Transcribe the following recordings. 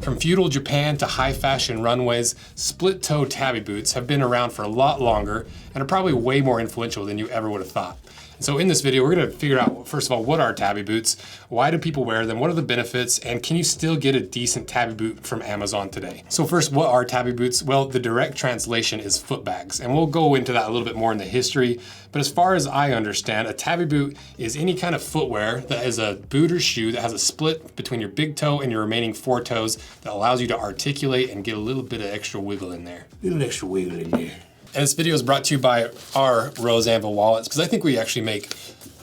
From feudal Japan to high fashion runways, split-toe Tabi boots have been around for a lot longer and are probably way more influential than you ever would have thought. So in this video, we're gonna figure out, first of all, what are Tabi boots? Why do people wear them? What are the benefits? And can you still get a decent Tabi boot from Amazon today? So first, what are Tabi boots? Well, the direct translation is foot bags. And we'll go into that a little bit more in the history. But as far as I understand, a Tabi boot is any kind of footwear that is a boot or shoe that has a split between your big toe and your remaining four toes that allows you to articulate and get a little bit of extra wiggle in there. A little extra wiggle in there. And this video is brought to you by our Rose Anvil wallets, because I think we actually make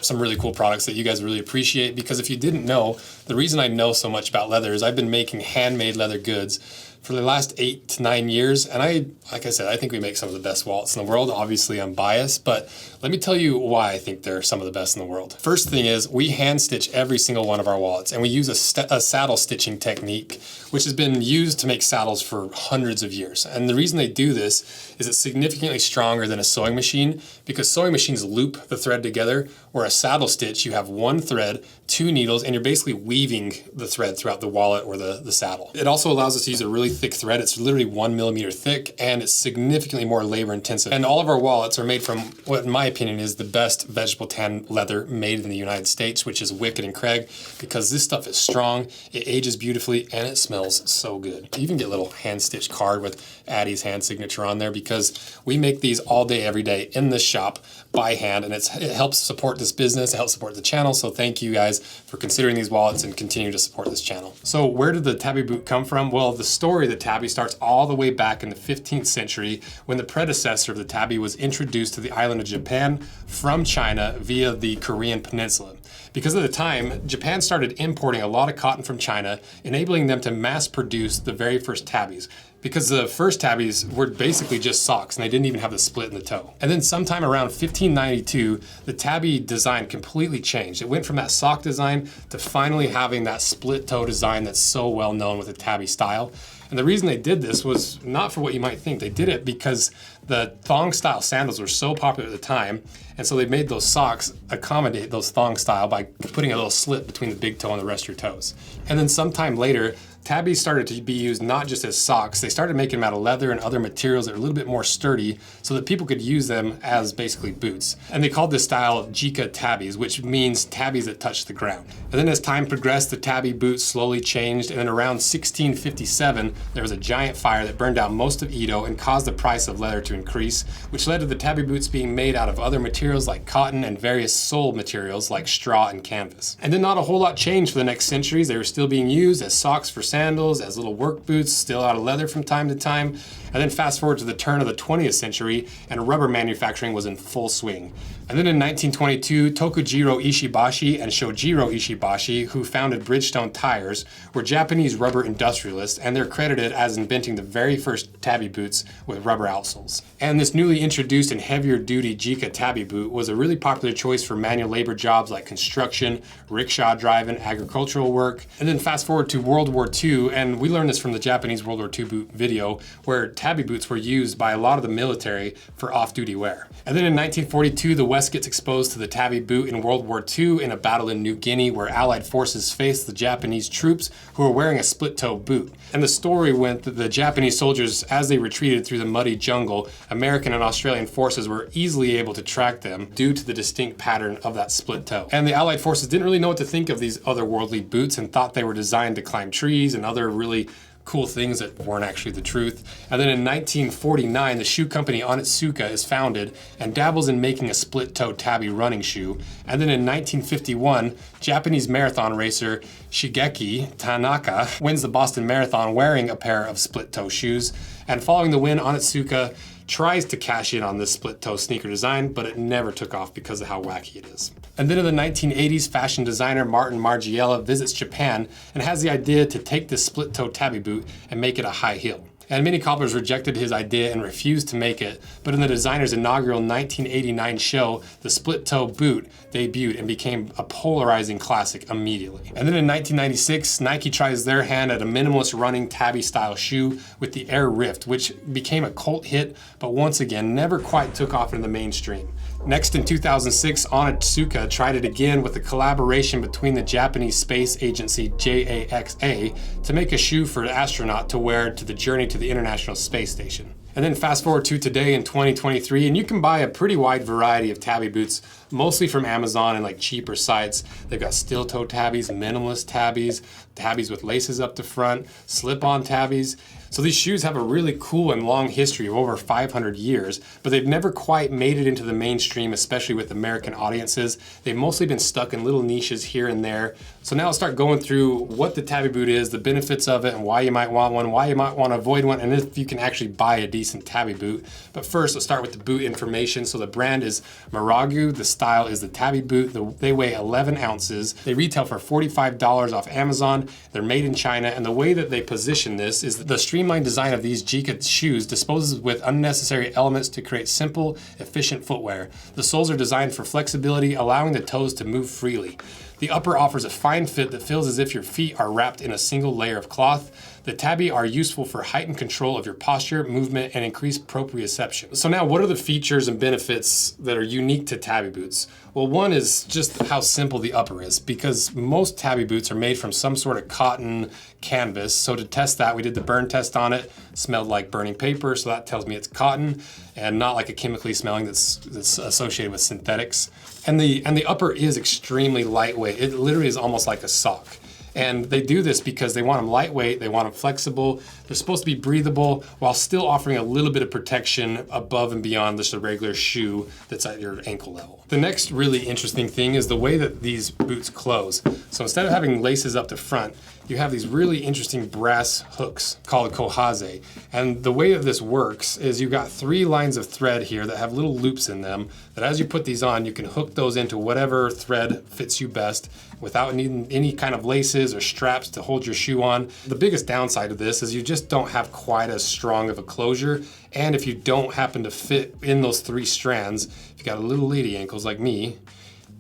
some really cool products that you guys really appreciate. Because if you didn't know, the reason I know so much about leather is I've been making handmade leather goods for the last 8 to 9 years. And like I said, I think we make some of the best wallets in the world. Obviously I'm biased, but let me tell you why I think they're some of the best in the world. First thing is we hand stitch every single one of our wallets, and we use a saddle stitching technique, which has been used to make saddles for hundreds of years. And the reason they do this is it's significantly stronger than a sewing machine, because sewing machines loop the thread together, where a saddle stitch, you have one thread, 2 needles, and you're basically weaving the thread throughout the wallet or the saddle. It also allows us to use a really thick thread. It's literally 1 millimeter thick, and it's significantly more labor intensive. And all of our wallets are made from what, in my opinion, is the best vegetable tan leather made in the United States, which is Wicked and Craig, because this stuff is strong, it ages beautifully, and it smells so good. You even get a little hand-stitched card with Addie's hand signature on there, because we make these all day, every day in this shop by hand, and it helps support this business, it helps support the channel, so thank you guys for considering these wallets and continue to support this channel. So where did the Tabi boot come from? Well, the story of the Tabi starts all the way back in the 15th century, when the predecessor of the Tabi was introduced to the island of Japan from China via the Korean peninsula. Because at the time, Japan started importing a lot of cotton from China, enabling them to mass produce the very first Tabis. Because the first Tabis were basically just socks, and they didn't even have the split in the toe. And then sometime around 1592, the Tabi design completely changed. It went from that sock design to finally having that split toe design that's so well known with the Tabi style. And the reason they did this was not for what you might think. They did it because the thong style sandals were so popular at the time, and so they made those socks accommodate those thong style by putting a little slit between the big toe and the rest of your toes. And then sometime later, Tabis started to be used not just as socks, they started making them out of leather and other materials that are a little bit more sturdy so that people could use them as basically boots. And they called this style Jika Tabis, which means Tabis that touch the ground. And then as time progressed, the Tabi boots slowly changed, and then around 1657, there was a giant fire that burned down most of Edo and caused the price of leather to increase, which led to the Tabi boots being made out of other materials like cotton and various sole materials like straw and canvas. And then not a whole lot changed for the next centuries. They were still being used as socks for sandals, as little work boots, still out of leather from time to time. And then fast forward to the turn of the 20th century, and rubber manufacturing was in full swing. And then in 1922, Tokujiro Ishibashi and Shojiro Ishibashi, who founded Bridgestone Tires, were Japanese rubber industrialists, and they're credited as inventing the very first Tabi boots with rubber outsoles. And this newly introduced and heavier duty Jika Tabi boot was a really popular choice for manual labor jobs like construction, rickshaw driving, agricultural work. And then fast forward to World War II, and we learned this from the Japanese World War II boot video, where Tabi boots were used by a lot of the military for off-duty wear. And then in 1942, the West gets exposed to the Tabi boot in World War II in a battle in New Guinea, where Allied forces faced the Japanese troops who were wearing a split-toe boot. And the story went that the Japanese soldiers, as they retreated through the muddy jungle, American and Australian forces were easily able to track them due to the distinct pattern of that split toe. And the Allied forces didn't really know what to think of these otherworldly boots and thought they were designed to climb trees and other really cool things that weren't actually the truth. And then in 1949, the shoe company Onitsuka is founded and dabbles in making a split-toe Tabi running shoe. And then in 1951, Japanese marathon racer Shigeki Tanaka wins the Boston Marathon wearing a pair of split-toe shoes. And following the win, Onitsuka tries to cash in on this split-toe sneaker design, but it never took off because of how wacky it is. And then in the 1980s, fashion designer Martin Margiela visits Japan and has the idea to take this split-toe Tabi boot and make it a high heel. And many cobblers rejected his idea and refused to make it, but in the designer's inaugural 1989 show, the split-toe boot debuted and became a polarizing classic immediately. And then in 1996, Nike tries their hand at a minimalist running Tabi-style shoe with the Air Rift, which became a cult hit, but once again, never quite took off into the mainstream. Next, in 2006, Onitsuka tried it again with a collaboration between the Japanese space agency JAXA to make a shoe for an astronaut to wear to the journey to the International Space Station. And then fast forward to today in 2023, and you can buy a pretty wide variety of Tabi boots, mostly from Amazon and like cheaper sites. They've got steel toe tabbies, minimalist tabbies, tabbies with laces up the front, slip-on tabbies. So these shoes have a really cool and long history of over 500 years, but they've never quite made it into the mainstream, especially with American audiences. They've mostly been stuck in little niches here and there. So now I'll start going through what the Tabi boot is, the benefits of it, and why you might want one, why you might want to avoid one, and if you can actually buy a decent Tabi boot. But first, let's start with the boot information. So the brand is Maragu. The style is the Tabi boot. They weigh 11 ounces. They retail for $45 off Amazon. They're made in China, and the way that they position this is the streamlined design of these Jika shoes disposes with unnecessary elements to create simple, efficient footwear. The soles are designed for flexibility, allowing the toes to move freely. The upper offers a fine fit that feels as if your feet are wrapped in a single layer of cloth. The Tabi are useful for heightened control of your posture, movement, and increased proprioception. So now, what are the features and benefits that are unique to Tabi boots? Well, one is just how simple the upper is, because most Tabi boots are made from some sort of cotton canvas. So to test that, we did the burn test on it. Smelled like burning paper, so that tells me it's cotton and not like a chemically smelling that's associated with synthetics. And the upper is extremely lightweight. It literally is almost like a sock. And they do this because they want them lightweight, they want them flexible, they're supposed to be breathable while still offering a little bit of protection above and beyond just a regular shoe that's at your ankle level. The next really interesting thing is the way that these boots close. So instead of having laces up the front, you have these really interesting brass hooks called kohaze. And the way that this works is you've got 3 lines of thread here that have little loops in them that as you put these on, you can hook those into whatever thread fits you best without needing any kind of laces or straps to hold your shoe on. The biggest downside of this is you just don't have quite as strong of a closure. And if you don't happen to fit in those 3 strands, if you got a little lady ankles like me,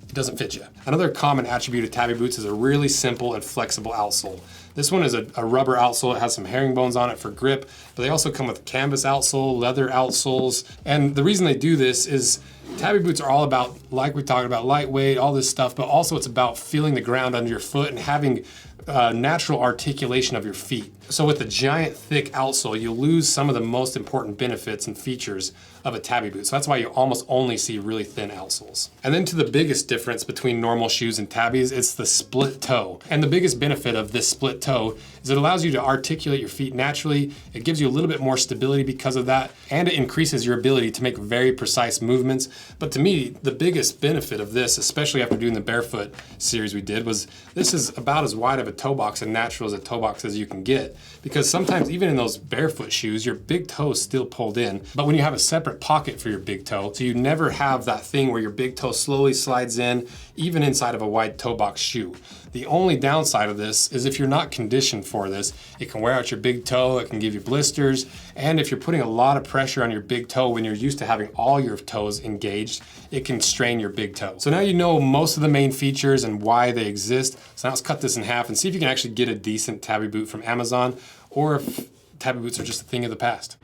it doesn't fit you. Another common attribute of Tabi boots is a really simple and flexible outsole. This one is a rubber outsole. It has some herringbones on it for grip, but they also come with canvas outsole, leather outsoles. And the reason they do this is Tabi boots are all about, like we talked about, lightweight, all this stuff, but also it's about feeling the ground under your foot and having natural articulation of your feet. So with a giant thick outsole, you lose some of the most important benefits and features of a Tabi boot. So that's why you almost only see really thin outsoles. And then to the biggest difference between normal shoes and Tabis, it's the split toe. And the biggest benefit of this split toe is it allows you to articulate your feet naturally. It gives you a little bit more stability because of that, and it increases your ability to make very precise movements. But to me, the biggest benefit of this, especially after doing the barefoot series we did, was this is about as wide of a toe box and natural as a toe box as you can get. Because sometimes even in those barefoot shoes, your big toe is still pulled in, but when you have a separate pocket for your big toe, so you never have that thing where your big toe slowly slides in, even inside of a wide toe box shoe. The only downside of this is if you're not conditioned for this, it can wear out your big toe, it can give you blisters, and if you're putting a lot of pressure on your big toe when you're used to having all your toes engaged, it can strain your big toe. So now you know most of the main features and why they exist. So now let's cut this in half and see if you can actually get a decent Tabi boot from Amazon, or if Tabi boots are just a thing of the past.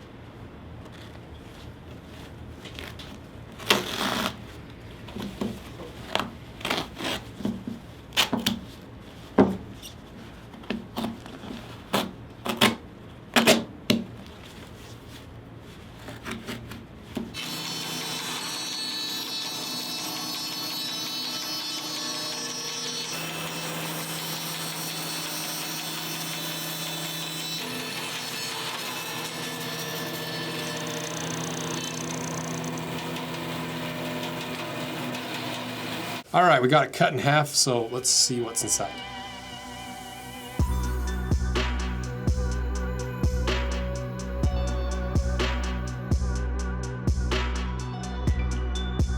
All right, we got it cut in half, so let's see what's inside.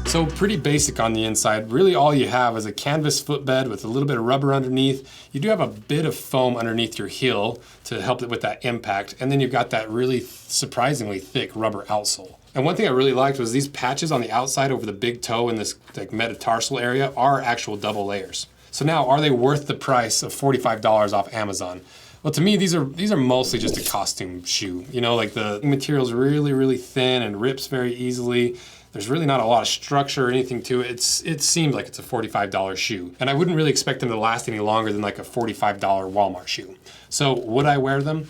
So pretty basic on the inside. Really all you have is a canvas footbed with a little bit of rubber underneath. You do have a bit of foam underneath your heel to help it with that impact. And then you've got that really surprisingly thick rubber outsole. And one thing I really liked was these patches on the outside over the big toe in this like metatarsal area are actual double layers. So now, are they worth the price of $45 off Amazon? Well, to me, these are mostly just a costume shoe. You know, like the material's really, really thin and rips very easily. There's really not a lot of structure or anything to it. It seems like it's a $45 shoe. And I wouldn't really expect them to last any longer than like a $45 Walmart shoe. So would I wear them?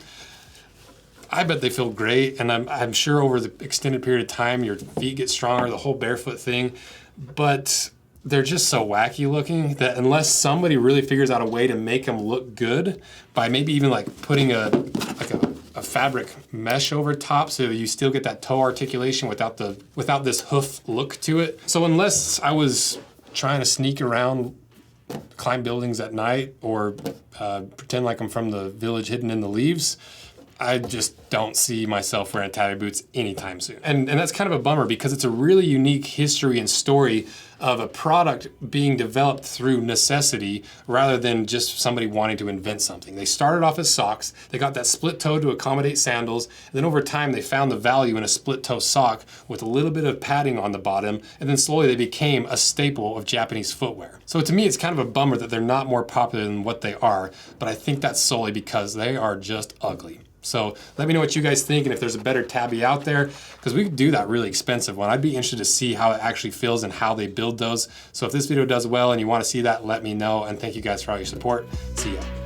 I bet they feel great, and I'm sure over the extended period of time, your feet get stronger, the whole barefoot thing, but they're just so wacky looking that unless somebody really figures out a way to make them look good by maybe even like putting a fabric mesh over top so you still get that toe articulation without this hoof look to it. So unless I was trying to sneak around, climb buildings at night, or pretend like I'm from the village hidden in the leaves, I just don't see myself wearing Tabi boots anytime soon. And that's kind of a bummer because it's a really unique history and story of a product being developed through necessity rather than just somebody wanting to invent something. They started off as socks, they got that split toe to accommodate sandals, and then over time they found the value in a split toe sock with a little bit of padding on the bottom, and then slowly they became a staple of Japanese footwear. So to me it's kind of a bummer that they're not more popular than what they are, but I think that's solely because they are just ugly. So let me know what you guys think and if there's a better Tabi out there, because we could do that really expensive one. I'd be interested to see how it actually feels and how they build those. So if this video does well and you want to see that, let me know. And thank you guys for all your support. See ya.